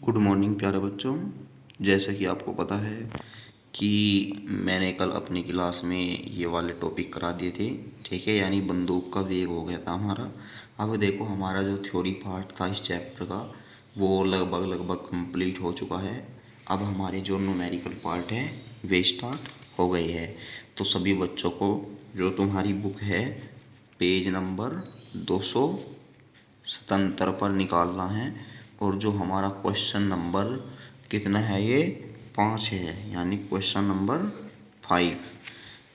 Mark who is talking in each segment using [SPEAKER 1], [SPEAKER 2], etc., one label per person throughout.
[SPEAKER 1] Good morning प्यारे बच्चों। जैसा कि आपको पता है कि मैंने कल अपनी क्लास में ये वाले टॉपिक करा दिए थे, ठीक है। यानी बंदूक का वेग हो गया था हमारा। अब देखो हमारा जो थ्योरी पार्ट था इस चैप्टर का वो लगभग कंप्लीट हो चुका है। अब हमारे जो न्यूमेरिकल पार्ट है वे स्टार्ट हो गए हैं। तो सभी बच्चों को जो तुम्हारी बुक है पेज नंबर 277 पर निकालना है। और जो हमारा क्वेश्चन नंबर कितना है, ये 5 है, यानी क्वेश्चन नंबर 5,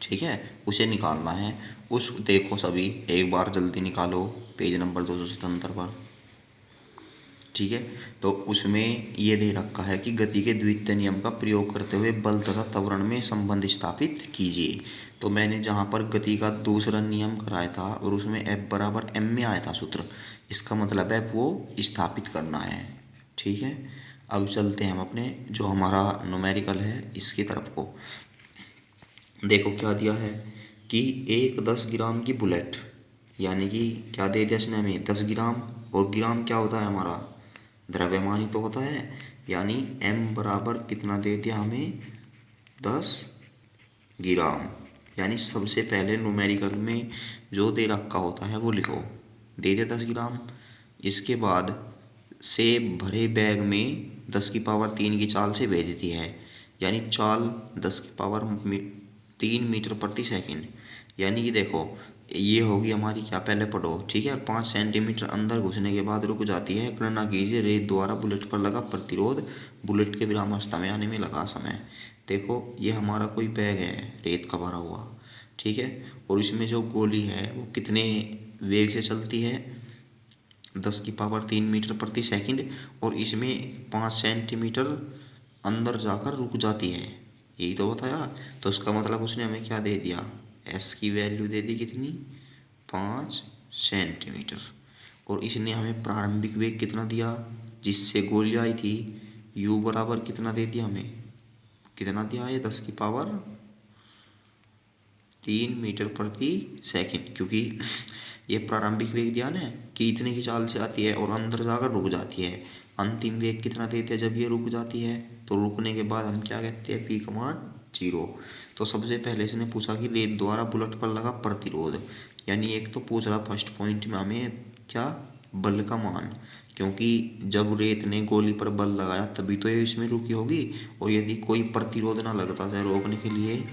[SPEAKER 1] ठीक है, उसे निकालना है। उस देखो सभी एक बार जल्दी निकालो पेज नंबर 277 पर, ठीक है। तो उसमें ये दे रखा है कि गति के द्वितीय नियम का प्रयोग करते हुए बल तथा त्वरण में संबंध स्थापित कीजिए। तो मैंने जहाँ पर गति का दूसरा नियम कराया था और उसमें F बराबर m में आया था सूत्र, इसका मतलब है वो स्थापित करना है, ठीक है। अब चलते हैं हम अपने जो हमारा न्यूमेरिकल है इसकी तरफ को। देखो क्या दिया है कि एक 10 ग्राम की बुलेट, यानी कि क्या दे दिया इसने हमें 10 ग्राम, और ग्राम क्या होता है हमारा द्रव्यमान ही तो होता है। यानी m बराबर कितना दे दिया हमें 10 ग्राम। यानी सबसे पहले न्यूमेरिकल में जो दे रखा होता है वो लिखो, दे दिया 10 ग्राम। इसके बाद से भरे बैग में 10 की पावर 3 की चाल से भेज दी है, यानी चाल 10 की पावर 3 मीटर प्रति सेकंड। यानी कि देखो ये होगी हमारी, क्या पहले पढ़ो, ठीक है। 5 सेंटीमीटर अंदर घुसने के बाद रुक जाती है। गणना कीजिए रेत द्वारा बुलेट पर लगा प्रतिरोध, बुलेट के विरामावस्था में आने में लगा समय। देखो ये हमारा कोई बैग है रेत का भरा हुआ, ठीक है। और इसमें जो गोली है वो कितने वेग से चलती है 10 की पावर 3 मीटर प्रति सेकंड, और इसमें 5 सेंटीमीटर अंदर जाकर रुक जाती है, यही तो बताया। तो उसका मतलब उसने हमें क्या दे दिया, एस की वैल्यू दे दी कितनी 5 सेंटीमीटर। और इसने हमें प्रारंभिक वेग कितना दिया जिससे गोली आई थी, यू बराबर कितना दे दिया हमें, कितना दिया है 10 की पावर 3 मीटर प्रति सेकंड, क्योंकि ये प्रारंभिक वेग दिया ना कि इतने की चाल से आती है और अंदर जाकर रुक जाती है। अंतिम वेग कितना देते हैं जब ये रुक जाती है, तो रुकने के बाद हम क्या कहते हैं, पी का मान 0। तो सबसे पहले इसने पूछा कि रेत द्वारा बुलेट पर लगा प्रतिरोध, यानी एक तो पूछ रहा फर्स्ट पॉइंट में हमें क्या, बल का मान, क्योंकि जब रेत ने गोली पर बल लगाया तभी तो ये इसमें रुकी होगी। और यदि कोई प्रतिरोध ना लगता था रोकने के लिए,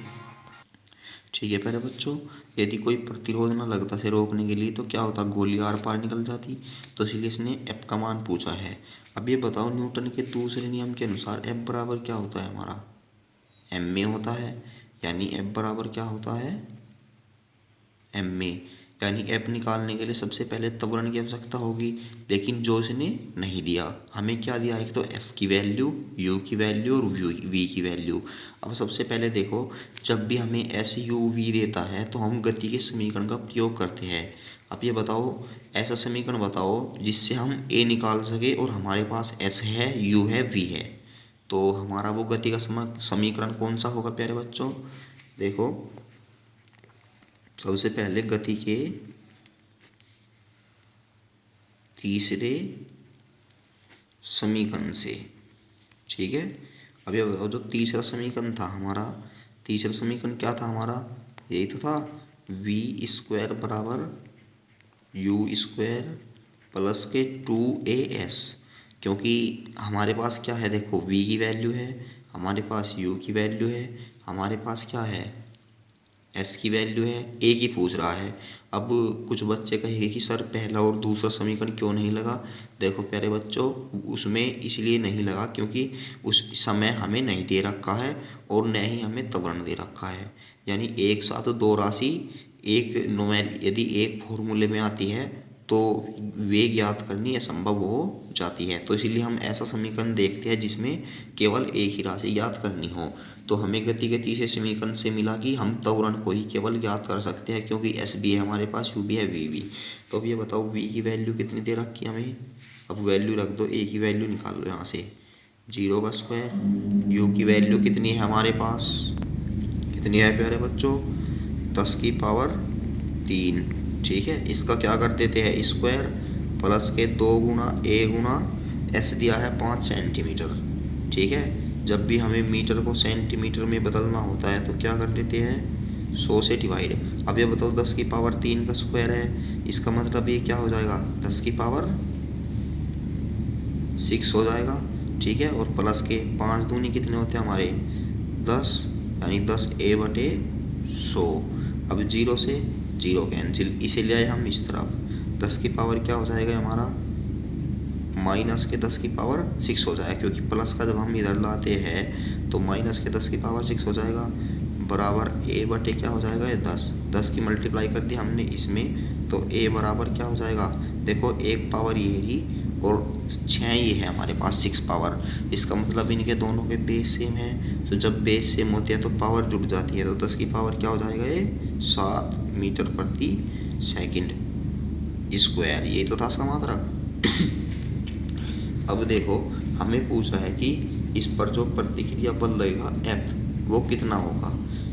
[SPEAKER 1] ठीक है प्यारे बच्चों, यदि कोई प्रतिरोध न लगता से रोकने के लिए तो क्या होता, गोली आर पार निकल जाती। तो इसलिए इसने एफ का मान पूछा है। अब ये बताओ न्यूटन के दूसरे नियम के अनुसार एफ बराबर क्या होता है हमारा, एम में होता है। यानी एफ बराबर क्या होता है, एम में। यानी एफ निकालने के लिए सबसे पहले त्वरण की आवश्यकता होगी, लेकिन जो इसने नहीं दिया, हमें क्या दिया, एक तो एस की वैल्यू, यू की वैल्यू और वी की वैल्यू। अब सबसे पहले देखो, जब भी हमें एस यू वी देता है तो हम गति के समीकरण का प्रयोग करते हैं। अब ये बताओ, ऐसा समीकरण बताओ जिससे हम ए निकाल सके और हमारे पास एस है, यू है, वी है। तो हमारा वो गति का समीकरण कौन सा होगा प्यारे बच्चों, देखो सबसे पहले गति के तीसरे समीकरण से, ठीक है। अब ये बताओ जो तीसरा समीकरण था हमारा, तीसरा समीकरण क्या था हमारा, यही तो था, वी स्क्वायर बराबर यू स्क्वायर प्लस के 2as। क्योंकि हमारे पास क्या है, देखो v की वैल्यू है, हमारे पास u की वैल्यू है, हमारे पास क्या है एस की वैल्यू है, ए की पूछ रहा है। अब कुछ बच्चे कहेंगे कि सर पहला और दूसरा समीकरण क्यों नहीं लगा। देखो प्यारे बच्चों, उसमें इसलिए नहीं लगा क्योंकि उस समय हमें नहीं दे रखा है और न ही हमें त्वरण दे रखा है। यानी एक साथ दो राशि एक नोमेल यदि एक फॉर्मूले में आती है तो वेग ज्ञात करनी असंभव हो जाती है। तो इसीलिए हम ऐसा समीकरण देखते हैं जिसमें केवल एक ही राशि ज्ञात करनी हो। तो हमें गति के तीसरे समीकरण से मिला कि हम त्वरण को ही केवल ज्ञात कर सकते हैं, क्योंकि एस भी है हमारे पास, यू भी है, वी भी। तो अब ये बताओ वी की वैल्यू कितनी दे रखी है हमें, अब वैल्यू रख दो, ए की वैल्यू निकाल लो यहाँ से 0 का स्क्वायर, यू की वैल्यू कितनी है हमारे पास, कितनी है प्यारे बच्चों 10 की पावर 3, ठीक है। इसका क्या कर देते हैं स्क्वायर प्लस के 2 गुना ए गुना एस दिया है 5 सेंटीमीटर। ठीक है, जब भी हमें मीटर को सेंटीमीटर में बदलना होता है तो क्या कर देते हैं, 100 से डिवाइड। अब ये बताओ 10 की पावर 3 का स्क्वायर है, इसका मतलब ये क्या हो जाएगा, 10 की पावर 6 हो जाएगा। ठीक है, और प्लस के 5 दूनी कितने होते हैं हमारे 10, यानी 10a/100। अब 0 से 0 कैंसिल, इसे ले आए हम इस तरफ। 10 की पावर क्या हो जाएगा हमारा, माइनस के 10 की पावर 6 हो जाएगा, क्योंकि प्लस का जब हम इधर लाते हैं तो माइनस के 10 की पावर 6 हो जाएगा, बराबर a/, क्या हो जाएगा, ये 10 की मल्टीप्लाई कर दी हमने इसमें, तो a बराबर क्या हो जाएगा, देखो एक पावर ये रही और 6 ये है हमारे पास 6 पावर। इसका मतलब इनके दोनों के बेस सेम है, तो जब बेस सेम होते हैं तो पावर जुड़ जाती है, तो 10 की पावर क्या हो जाएगा, ये 7 मीटर प्रति सेकंड स्क्वायर। ये तो था इसका मात्रक। अब देखो हमें पूछा है कि इस पर जो प्रतिक्रिया बल लगेगा F वो कितना होगा,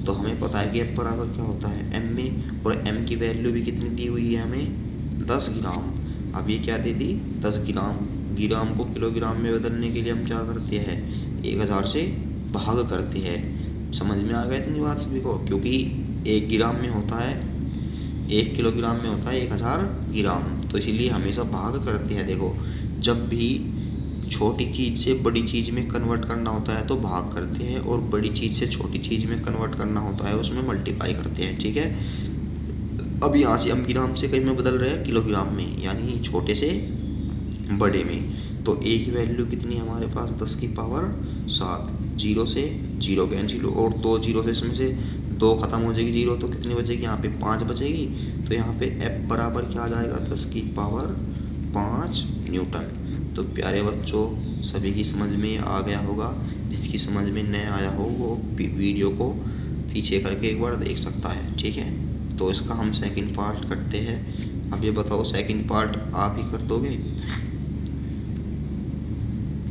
[SPEAKER 1] तो हमें पता है कि F बराबर क्या होता है m में, और m की वैल्यू भी कितनी दी हुई है हमें, 10 ग्राम। अब ये क्या दे दी, 10 ग्राम। ग्राम को किलोग्राम में बदलने के लिए हम क्या करते हैं, 1000 से भाग करते हैं। समझ में आ गया इतनी बात सभी को, क्योंकि 1 ग्राम में होता है, 1 किलोग्राम में होता है 1000 ग्राम, तो इसीलिए हमेशा भाग करते हैं। देखो जब भी छोटी चीज़ से बड़ी चीज़ में कन्वर्ट करना होता है तो भाग करते हैं, और बड़ी चीज़ से छोटी चीज़ में कन्वर्ट करना होता है उसमें मल्टीप्लाई करते हैं। ठीक है, अब यहाँ से हम ग्राम से कहीं में बदल रहे हैं किलोग्राम में, यानी छोटे से बड़े में। तो a की वैल्यू कितनी है हमारे पास, 10 की पावर 7। 0 से 0 कैंसिल, और 2 0 से इसमें से 2 खत्म हो जाएगी, 0 तो कितनी बचेगी, यहाँ पे 5 बचेगी। तो यहाँ पे F बराबर क्या आ जाएगा, 10 की पावर 5 न्यूटन। तो प्यारे बच्चों सभी की समझ में आ गया होगा, जिसकी समझ में नहीं आया हो वो वीडियो को पीछे करके एक बार देख सकता है। ठीक है, तो इसका हम सेकंड पार्ट करते हैं। अब ये बताओ सेकंड पार्ट आप ही कर दोगे,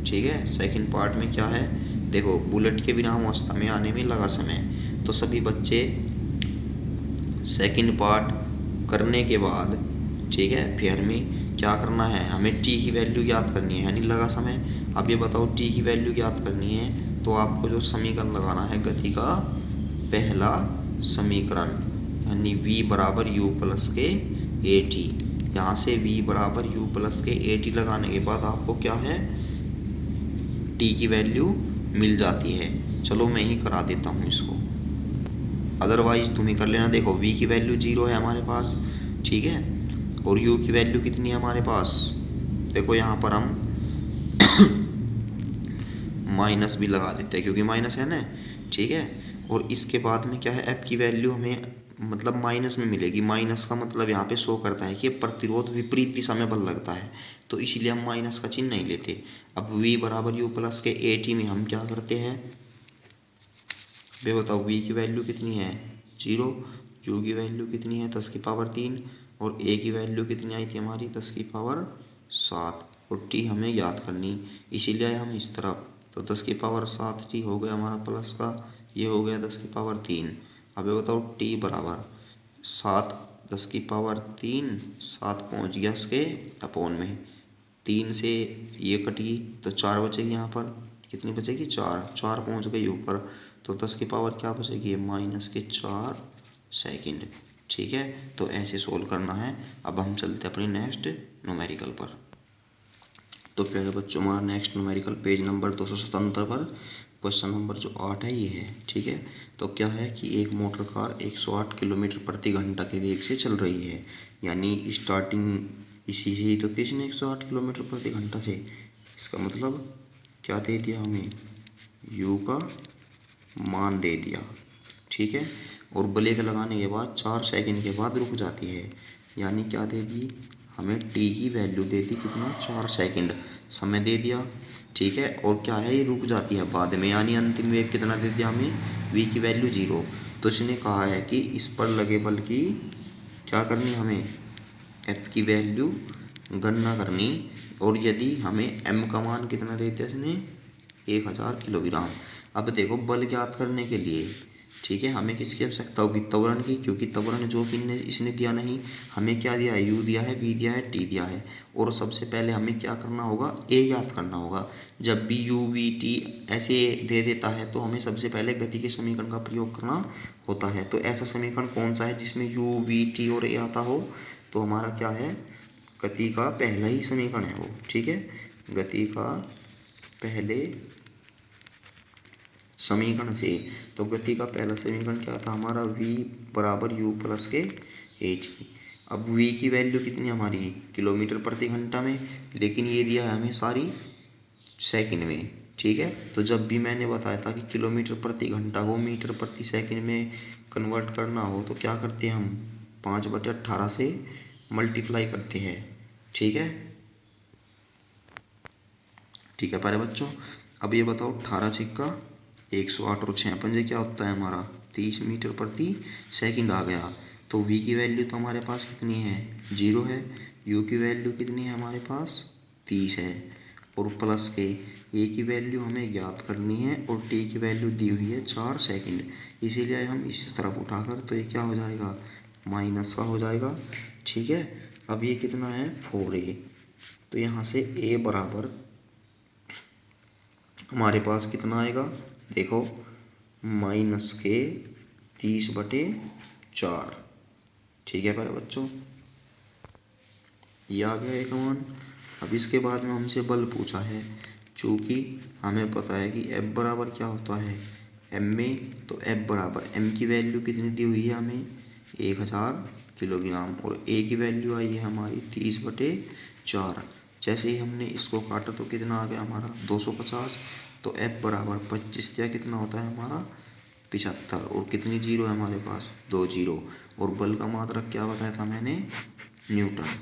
[SPEAKER 1] ठीक है। सेकंड पार्ट में क्या है, देखो बुलेट के विरामावस्था में आने में लगा समय, तो सभी बच्चे सेकंड पार्ट करने के बाद, ठीक है, फिर हमें क्या करना है, हमें टी की वैल्यू याद करनी है, यानी लगा समय। अब ये बताओ टी की वैल्यू याद करनी है तो आपको जो समीकरण लगाना है, गति का पहला समीकरण, यानी v बराबर u प्लस के at। यहाँ से v बराबर u प्लस के at लगाने के बाद आपको क्या है, t की वैल्यू मिल जाती है। चलो मैं ही करा देता हूँ इसको, अदरवाइज तुम ही कर लेना। देखो v की वैल्यू 0 है हमारे पास, ठीक है, और u की वैल्यू कितनी है हमारे पास, देखो यहाँ पर हम माइनस भी लगा देते हैं क्योंकि माइनस है ना, ठीक है। और इसके बाद में क्या है, f की वैल्यू हमें मतलब माइनस में मिलेगी। माइनस का मतलब यहाँ पे शो करता है कि प्रतिरोध विपरीत दिशा में बल लगता है, तो इसीलिए हम माइनस का चिन्ह नहीं लेते। अब v बराबर u प्लस के at में हम क्या करते हैं, वे बताओ v की वैल्यू कितनी है 0, u की वैल्यू कितनी है 10 की पावर 3, और a की वैल्यू कितनी आई थी हमारी 10 की पावर 7, और t हमें याद करनी, इसीलिए हम इस तरफ। तो 10 की पावर 7 t हो गया हमारा प्लस का, ये हो गया 10 की पावर 3। अब ये बताओ t बराबर 7, 10 की पावर 3, 7 पहुँच गया इसके अपोन में, 3 से ये कटी तो 4 बचेगी, यहाँ पर कितनी बचेगी 4, 4 पहुँच गई ऊपर, तो 10 की पावर क्या बचेगी, माइनस के 4 सेकंड। ठीक है, तो ऐसे सोल्व करना है। अब हम चलते अपनी नेक्स्ट न्यूमेरिकल पर। तो प्यारे बच्चों हमारा नेक्स्ट न्यूमेरिकल पेज नंबर 277 पर क्वेश्चन नंबर जो 8 है ये है, ठीक है। तो क्या है कि एक मोटर कार 108 किलोमीटर प्रति घंटा के वेग से चल रही है, यानी स्टार्टिंग इसी से ही तो किसने 108 किलोमीटर प्रति घंटा से, इसका मतलब क्या दे दिया हमें, u का मान दे दिया, ठीक है। और ब्रेक लगाने के बाद 4 सेकंड के बाद रुक जाती है, यानी क्या दे दी हमें, t की वैल्यू दे दी कितना 4 सेकंड समय दे दिया, ठीक है। और क्या है, ये रुक जाती है बाद में, यानी अंतिम वेग कितना दे दिया हमें, v की वैल्यू 0। तो इसने कहा है कि इस पर लगे बल की क्या करनी हमें, f की वैल्यू गणना करनी, और यदि हमें m का मान कितना दे दिया इसने 1000 किलोग्राम। अब देखो बल ज्ञात करने के लिए, ठीक है, हमें किसकी आवश्यकता होगी, त्वरण की, क्योंकि त्वरण जो कि इसने दिया नहीं, हमें क्या दिया है, u दिया है, v दिया है, t दिया है। और सबसे पहले हमें क्या करना होगा, a याद करना होगा। जब भी u v t ऐसे दे देता है तो हमें सबसे पहले गति के समीकरण का प्रयोग करना होता है। तो ऐसा समीकरण कौन सा है जिसमें u v t और a आता हो, तो हमारा क्या है, गति का पहला ही समीकरण है वो। ठीक है, गति का पहले समीकरण से, तो गति का पहला समीकरण क्या था हमारा, v बराबर u प्लस के h। अब v की वैल्यू कितनी हमारी, किलोमीटर प्रति घंटा में, लेकिन ये दिया है हमें सारी सेकंड में। ठीक है, तो जब भी मैंने बताया था कि किलोमीटर प्रति घंटा को मीटर प्रति सेकंड में कन्वर्ट करना हो तो क्या करते हैं हम, 5/18 से मल्टीप्लाई करते हैं। ठीक है, ठीक है प्यारे बच्चों। अब ये बताओ, 18 छिक्का 108 और 6 पंजे क्या होता है हमारा, 30 मीटर प्रति सेकंड आ गया। तो v की वैल्यू तो हमारे पास कितनी है, 0 है। u की वैल्यू कितनी है हमारे पास, 30 है। और प्लस के a की वैल्यू हमें ज्ञात करनी है और t की वैल्यू दी हुई है 4 सेकंड। इसीलिए हम इस तरफ उठाकर, तो ये क्या हो जाएगा, माइनस का हो जाएगा। ठीक है, अब ये कितना है, 4a। तो यहाँ से a बराबर हमारे पास कितना आएगा, देखो, माइनस के 30/4। ठीक है प्यारे बच्चों, ये आ गया एक मान। अब इसके बाद में हमसे बल पूछा है, चूँकि हमें पता है कि F बराबर क्या होता है, m में, तो F बराबर m की वैल्यू कितनी दी हुई है हमें, 1000 किलोग्राम, और a की वैल्यू आई है हमारी 30/4। जैसे ही हमने इसको काटा तो कितना आ गया हमारा, 250। तो F बराबर 25 या कितना होता है हमारा, 75। और कितनी जीरो है हमारे पास, 2 जीरो। और बल का मात्रक क्या बताया था मैंने, न्यूटन।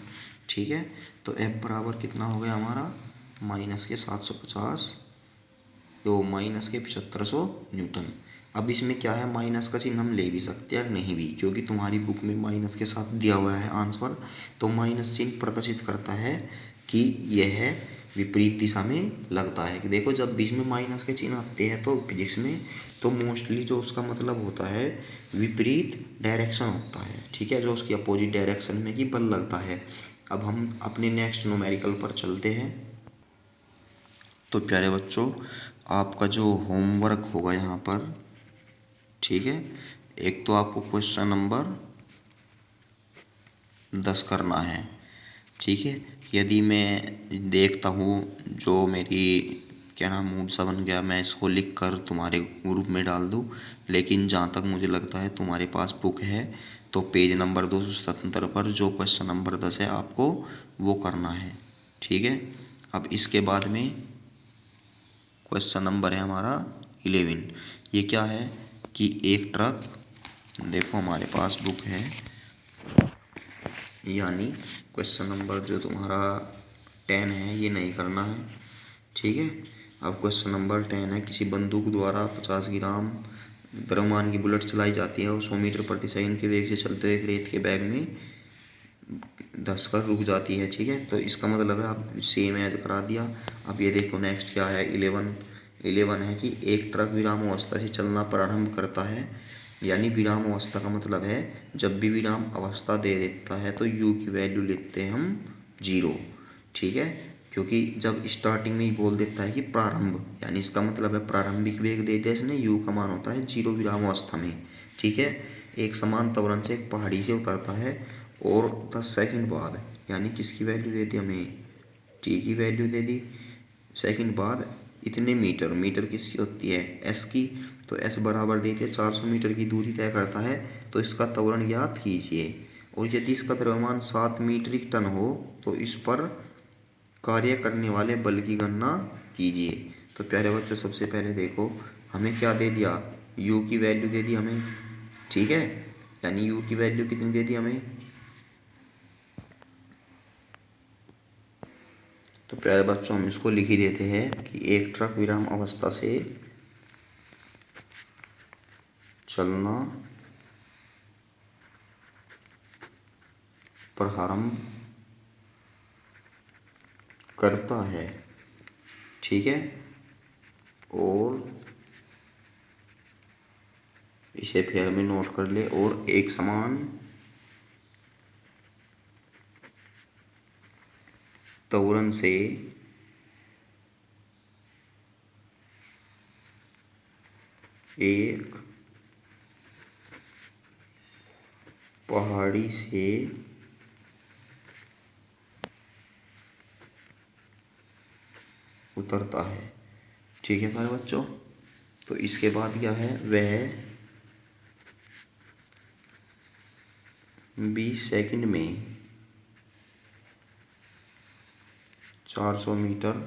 [SPEAKER 1] ठीक है, तो F बराबर कितना हो गया हमारा, माइनस के 750, तो माइनस के 7500 न्यूटन। अब इसमें क्या है, माइनस का चिन्ह हम ले भी सकते हैं और नहीं भी, क्योंकि तुम्हारी बुक में माइनस के साथ दिया हुआ है आंसर। तो माइनस चिन्ह प्रदर्शित करता है कि यह विपरीत दिशा में लगता है। कि देखो, जब बीच में माइनस के चिन्ह आते हैं तो फिजिक्स में, तो मोस्टली जो उसका मतलब होता है विपरीत डायरेक्शन होता है। ठीक है, जो उसकी अपोजिट डायरेक्शन में कि बल लगता है। अब हम अपने नेक्स्ट न्यूमेरिकल पर चलते हैं। तो प्यारे बच्चों, आपका जो होमवर्क होगा यहाँ पर, ठीक है, एक तो आपको क्वेश्चन नंबर 10 करना है। ठीक है, यदि मैं देखता हूँ जो मेरी क्या नाम मूड सा बन गया, मैं इसको लिख कर तुम्हारे ग्रुप में डाल दूँ। लेकिन जहाँ तक मुझे लगता है तुम्हारे पास बुक है, तो पेज नंबर 277 पर जो क्वेश्चन नंबर 10 है आपको वो करना है। ठीक है, अब इसके बाद में क्वेश्चन नंबर है हमारा 11। ये क्या है कि एक ट्रक, देखो हमारे पास बुक है, यानी क्वेश्चन नंबर जो तुम्हारा 10 है ये नहीं करना है। ठीक है, अब क्वेश्चन नंबर 10 है, किसी बंदूक द्वारा 50 ग्राम द्रव्यमान की बुलेट चलाई जाती है और 100 मीटर प्रति सेकंड के वेग से चलते हुए एक रेत के बैग में धंस कर रुक जाती है। ठीक है, तो इसका मतलब है आप सेम एज करा दिया। अब ये देखो नेक्स्ट क्या है, 11 है कि एक ट्रक विराम अवस्था से चलना प्रारंभ करता है। यानी विराम अवस्था का मतलब है जब भी विराम अवस्था दे देता है तो u की वैल्यू लेते हैं हम 0। ठीक है, क्योंकि जब स्टार्टिंग में ही बोल देता है कि प्रारंभ, यानी इसका मतलब है प्रारंभिक वेग दे दिया इसने, u का मान होता है 0 विराम अवस्था में। ठीक है, एक समान त्वरण से एक पहाड़ी से उतरता है और 10 सेकंड बाद, यानी किसकी वैल्यू दे दी हमें, t की वैल्यू दे दी, सेकंड बाद इतने मीटर, मीटर किसकी होती है, s की, तो s बराबर देते 400 मीटर की दूरी तय करता है। तो इसका त्वरण ज्ञात कीजिए। और यदि इसका द्रव्यमान 7 मीट्रिक टन हो तो इस पर कार्य करने वाले बल की गणना कीजिए। तो प्यारे बच्चों, सबसे पहले देखो हमें क्या दे दिया, u की वैल्यू दे दी हमें। ठीक है, यानी u की वैल्यू कितनी दे दी हमें, तो प्यारे बच्चों हम इसको लिख ही देते हैं कि एक ट्रक विराम अवस्था से चलना प्रारंभ करता है। ठीक है, और इसे फिर हमें नोट कर ले। और एक समान त्वरण से एक पहाड़ी से उतरता है। ठीक है प्यारे बच्चों, तो इसके बाद क्या है, वह 20 सेकंड में 400 मीटर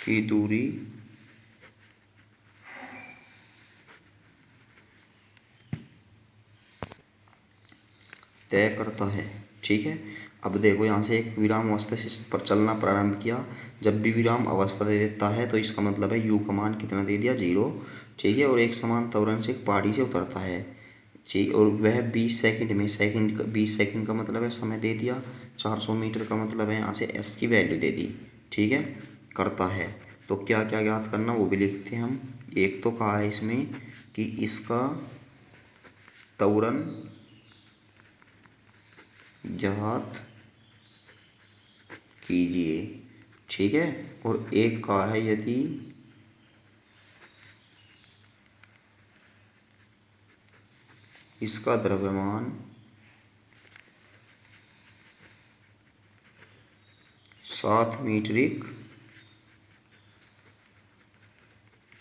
[SPEAKER 1] की दूरी तय करता है। ठीक है, अब देखो यहाँ से एक विराम अवस्था से पर चलना प्रारंभ किया। जब भी विराम अवस्था दे देता है तो इसका मतलब है यू का मान कितना दे दिया, 0। ठीक है, और एक समान त्वरण से एक पहाड़ी से उतरता है। ठीक, और वह 20 सेकंड में, 20 सेकंड का मतलब है समय दे दिया, 400 मीटर का मतलब है यहाँ से एस की वैल्यू दे दी। ठीक है, करता है। तो क्या क्या ज्ञात करना वो भी लिखते हैं हम। एक तो कहा है इसमें कि इसका त्वरण ज्ञात कीजिए। ठीक है, और एक का है यदि इसका द्रव्यमान 7 मीट्रिक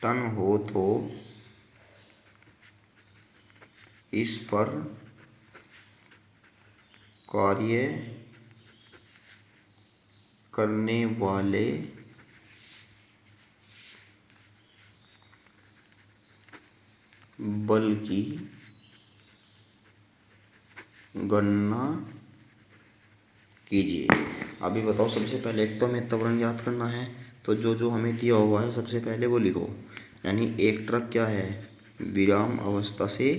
[SPEAKER 1] टन हो तो इस पर कार्य करने वाले बल की गणना कीजिए। अभी बताओ, सबसे पहले एक तो हमें त्वरण याद करना है, तो जो जो हमें दिया हुआ है सबसे पहले वो लिखो। यानी एक ट्रक क्या है, विराम अवस्था से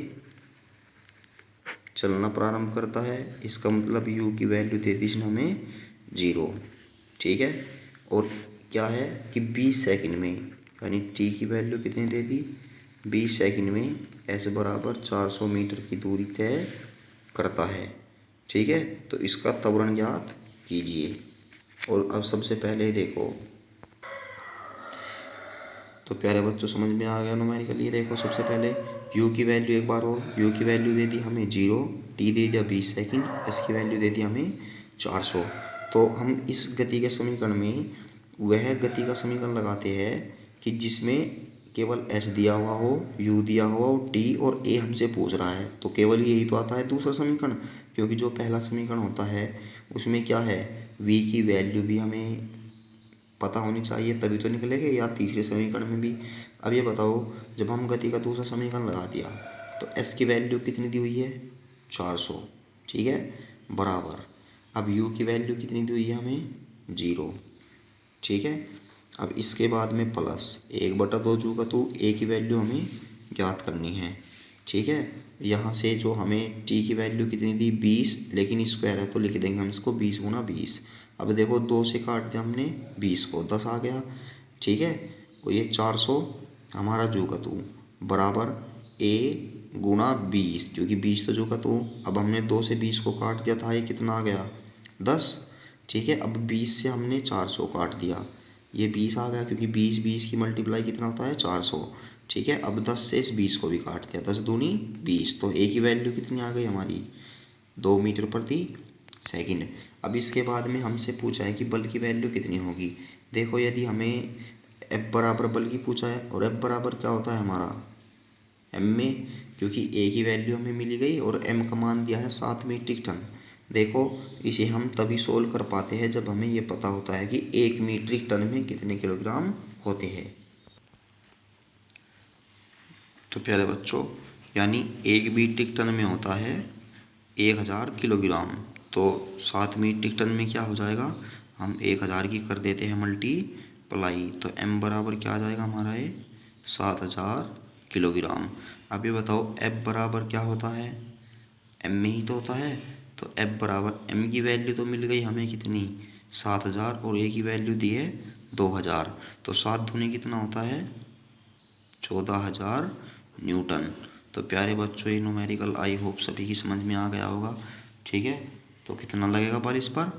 [SPEAKER 1] चलना प्रारंभ करता है, इसका मतलब यू की वैल्यू दे दी इसने हमें 0। ठीक है, और क्या है कि 20 सेकंड में, यानी टी की वैल्यू कितनी दे दी, 20 सेकंड में एस बराबर 400 मीटर की दूरी तय करता है। ठीक है, तो इसका त्वरण ज्ञात कीजिए। और अब सबसे पहले देखो, तो प्यारे बच्चों समझ में आ गया न्यूमेरिकल। ये देखो सबसे पहले u की वैल्यू, एक बार और u की वैल्यू दे दी हमें 0, t दे दिया 20 सेकंड, s की वैल्यू दे दी हमें 400। तो हम इस गति के समीकरण में वह गति का समीकरण लगाते हैं कि जिसमें केवल s दिया हुआ हो, u दिया हुआ हो, t और a हमसे पूछ रहा है, तो केवल यही तो आता है दूसरा समीकरण। क्योंकि जो पहला समीकरण होता है उसमें क्या है, v की वैल्यू भी हमें पता होनी चाहिए तभी तो निकलेगा, या तीसरे समीकरण में भी। अब ये बताओ, जब हम गति का दूसरा समीकरण लगा दिया तो s की वैल्यू कितनी दी हुई है, 400। ठीक है, बराबर, अब u की वैल्यू कितनी दी हुई है हमें, 0। ठीक है, अब इसके बाद में प्लस 1/2 जू का तो a की वैल्यू हमें ज्ञात करनी है। ठीक है, यहाँ से जो हमें t की वैल्यू कितनी दी, 20, लेकिन स्क्वायर है तो लिख देंगे हम इसको 20 गुना 20। अब देखो 2 से काट दिया हमने 20 को, 10 आ गया। ठीक है, और ये 400 हमारा जू का तू बराबर a गुना 20, क्योंकि 20 तो जू का तू। अब हमने 2 से 20 को काट दिया था, ये कितना आ गया, 10। ठीक है, अब 20 से हमने 400 काट दिया, ये 20 आ गया, क्योंकि 20 की मल्टीप्लाई कितना होता है, 400। ठीक है, अब 10 से इस 20 को भी काट दिया, 10 दूनी 20, तो ए की वैल्यू कितनी आ गई हमारी, 2 मीटर प्रति सेकंड। अब इसके बाद में हमसे पूछा है कि बल की वैल्यू कितनी होगी। देखो, यदि हमें एफ बराबर बल की पूछा है, और एफ बराबर क्या होता है हमारा, एम में, क्योंकि ए की वैल्यू हमें मिली गई और एम का मान दिया है 7 मीट्रिक टन। देखो, इसे हम तभी सोल्व कर पाते हैं जब हमें ये पता होता है कि 1 मीट्रिक टन में कितने किलोग्राम होते हैं। तो प्यारे बच्चों, यानी 1 मीट्रिक टन में होता है 1000 किलोग्राम। तो 7 मीट्रिक टन में क्या हो जाएगा, हम 1000 की कर देते हैं मल्टीप्लाई, तो m बराबर क्या आ जाएगा हमारा, ये 7000 किलोग्राम। अब ये बताओ f बराबर क्या होता है, m में ही तो होता है। तो f बराबर m की वैल्यू तो मिल गई हमें कितनी, 7000, और a की वैल्यू दी है 2000। तो 7 दूनी कितना होता है 14,000 न्यूटन। तो प्यारे बच्चों ये न्यूमेरिकल आई होप सभी की समझ में आ गया होगा। ठीक है, तो कितना लगेगा बल इस पर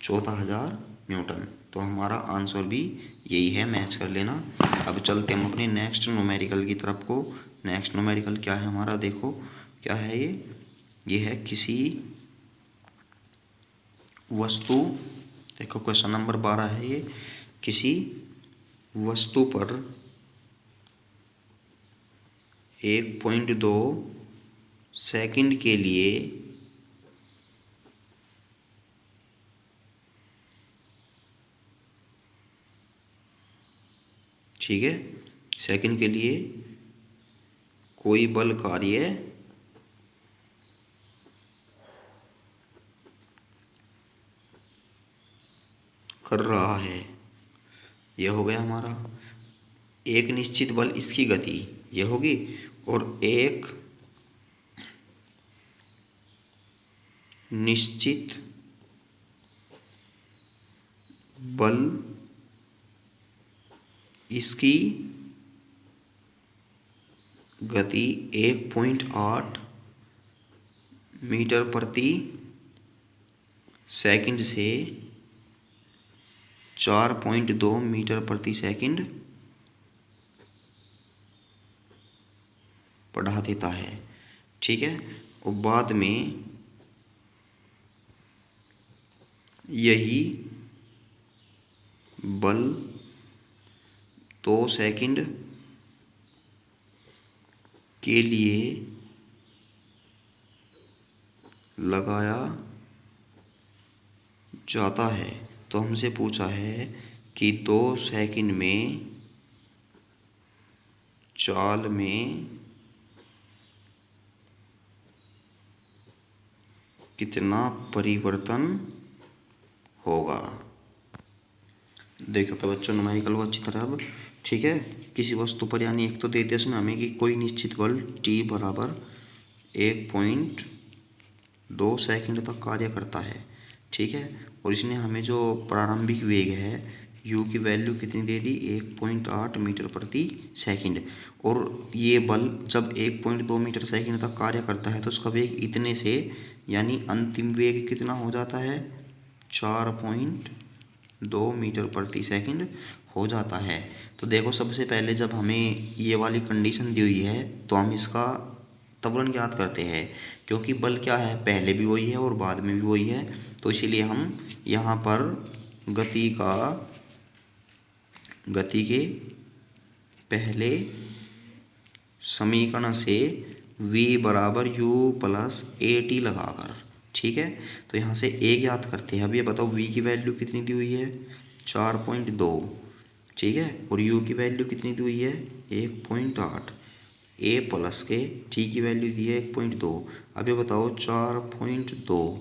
[SPEAKER 1] 14,000 न्यूटन। तो हमारा आंसर भी यही है, मैच कर लेना। अब चलते हम अपने नेक्स्ट न्यूमेरिकल की तरफ को। नेक्स्ट न्यूमेरिकल क्या है हमारा, देखो क्या है ये है किसी वस्तु, देखो क्वेश्चन नंबर 12 है ये, किसी वस्तु पर 1.2 सेकंड के लिए ठीक है, सेकंड के लिए कोई बल कार्य कर रहा है। यह हो गया हमारा एक निश्चित बल, इसकी गति यह होगी, और एक निश्चित बल इसकी गति 1.8 मीटर प्रति सेकंड से 4.2 मीटर प्रति सेकंड बढ़ा देता है। ठीक है, और बाद में यही बल 2 सेकंड के लिए लगाया जाता है। तो हमसे पूछा है कि 2 सेकंड में चाल में कितना परिवर्तन होगा। देखो तो बच्चों न्यूमेरिकल को अच्छी तरह अब, ठीक है, किसी वस्तु पर, यानी एक तो देते इसमें हमें कि कोई निश्चित बल T बराबर 1.2 सेकंड तक कार्य करता है। ठीक है, और इसने हमें जो प्रारंभिक वेग है u की वैल्यू कितनी दे दी 1.8 मीटर प्रति सेकंड। और ये बल जब 1.2 मीटर सेकंड तक कार्य करता है तो उसका वेग इतने से, यानी अंतिम वेग कितना हो जाता है 4.2 मीटर प्रति सेकंड हो जाता है। तो देखो सबसे पहले जब हमें ये वाली कंडीशन दी हुई है तो हम इसका त्वरण ज्ञात करते हैं, क्योंकि बल क्या है पहले भी वही है और बाद में भी वही है। तो इसीलिए हम यहाँ पर गति के पहले समीकरण से v बराबर u प्लस at लगाकर, ठीक है, तो यहाँ से a ज्ञात करते हैं। अब ये बताओ v की वैल्यू कितनी दी हुई है 4.2, ठीक है, और u की वैल्यू कितनी दी हुई है 1.8, a प्लस के t की वैल्यू दी है 1.2। अब ये बताओ 4.2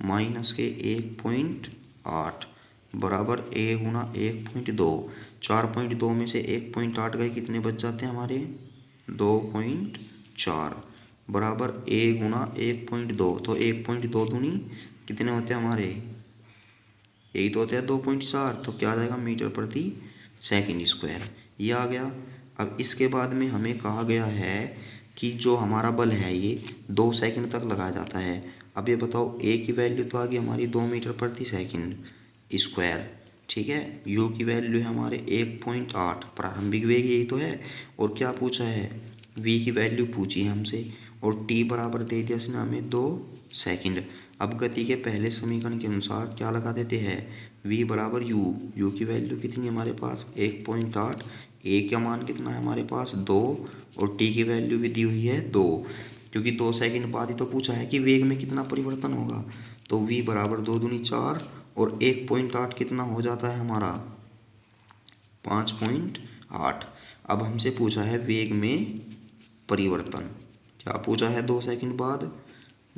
[SPEAKER 1] माइनस के 1.8 बराबर a गुणा 1.2। 4.2 में से 1.8 गए, कितने बच जाते हैं हमारे 2.4 बराबर a गुणा 1.2। तो 1.2 दूनी कितने होते हैं हमारे, यही तो होते हैं 2.4। तो क्या आ जाएगा मीटर प्रति सेकंड स्क्वायर, ये आ गया। अब इसके बाद में हमें कहा गया है कि जो हमारा बल है ये 2 सेकंड तक लगाया जाता है। अब ये बताओ a की वैल्यू तो आ गई हमारी 2 मीटर प्रति सेकंड स्क्वायर, ठीक है, u की वैल्यू है हमारे 1.8, प्रारंभिक वेग यही तो है। और क्या पूछा है v की वैल्यू पूछी है हमसे, और t बराबर दे दिया इसने हमें 2 सेकंड। अब गति के पहले समीकरण के अनुसार क्या लगा देते हैं v बराबर u की वैल्यू कितनी हमारे पास 1.8, a का मान कितना है हमारे पास 2, और t की वैल्यू भी दी हुई है 2, क्योंकि 2 सेकंड बाद ही तो पूछा है कि वेग में कितना परिवर्तन होगा। तो v बराबर 2 दूनी 4 और 1.8 कितना हो जाता है हमारा 5.8। अब हमसे पूछा है वेग में परिवर्तन, क्या पूछा है 2 सेकंड बाद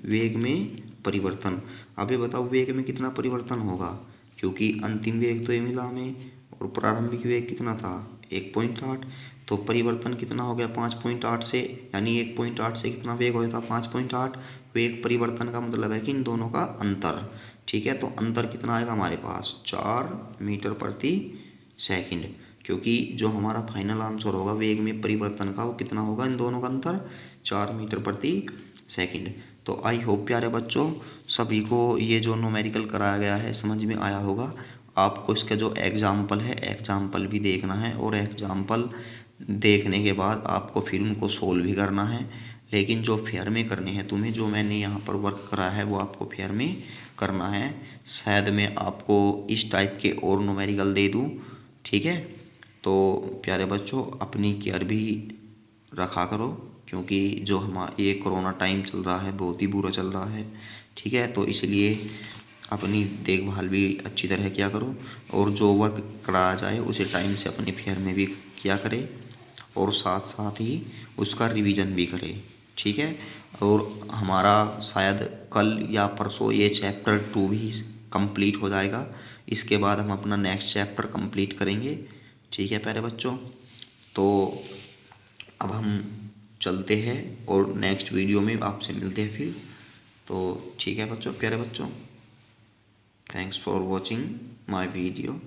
[SPEAKER 1] वेग में परिवर्तन। अब ये बताओ वेग में कितना परिवर्तन होगा, क्योंकि अंतिम वेग तो ये मिला हमें और प्रारंभिक वेग कितना था 1.8, तो परिवर्तन कितना हो गया 5.8 से, यानी 1.8 से कितना वेग हो जाता 5.8। वेग परिवर्तन का मतलब है कि इन दोनों का अंतर, ठीक है, तो अंतर कितना आएगा हमारे पास 4 मीटर प्रति सेकंड, क्योंकि जो हमारा फाइनल आंसर होगा वेग में परिवर्तन का वो कितना होगा, इन दोनों का अंतर 4 मीटर प्रति सेकंड। तो आई होप प्यारे बच्चों सभी को ये जो न्यूमेरिकल कराया गया है समझ में आया होगा। आपको इसका जो एग्जाम्पल है एग्जाम्पल भी देखना है, और एग्जाम्पल देखने के बाद आपको फिर उनको सोल्व भी करना है। लेकिन जो फेयर में करने हैं तुम्हें, जो मैंने यहाँ पर वर्क करा है वो आपको फेयर में करना है। शायद मैं आपको इस टाइप के और न्यूमेरिकल दे दूँ, ठीक है। तो प्यारे बच्चों अपनी केयर भी रखा करो, क्योंकि जो हमारा ये कोरोना टाइम चल रहा है बहुत ही बुरा चल रहा है, ठीक है। तो इसलिए अपनी देखभाल भी अच्छी तरह किया करो, और जो वर्क कराया जाए उसे टाइम से अपने फेयर में भी किया करें, और साथ साथ ही उसका रिवीजन भी करें, ठीक है। और हमारा शायद कल या परसों ये चैप्टर 2 भी कंप्लीट हो जाएगा। इसके बाद हम अपना नेक्स्ट चैप्टर कंप्लीट करेंगे, ठीक है प्यारे बच्चों। तो अब हम चलते हैं और नेक्स्ट वीडियो में आपसे मिलते हैं फिर। तो ठीक है बच्चों, प्यारे बच्चों, thanks for watching my video.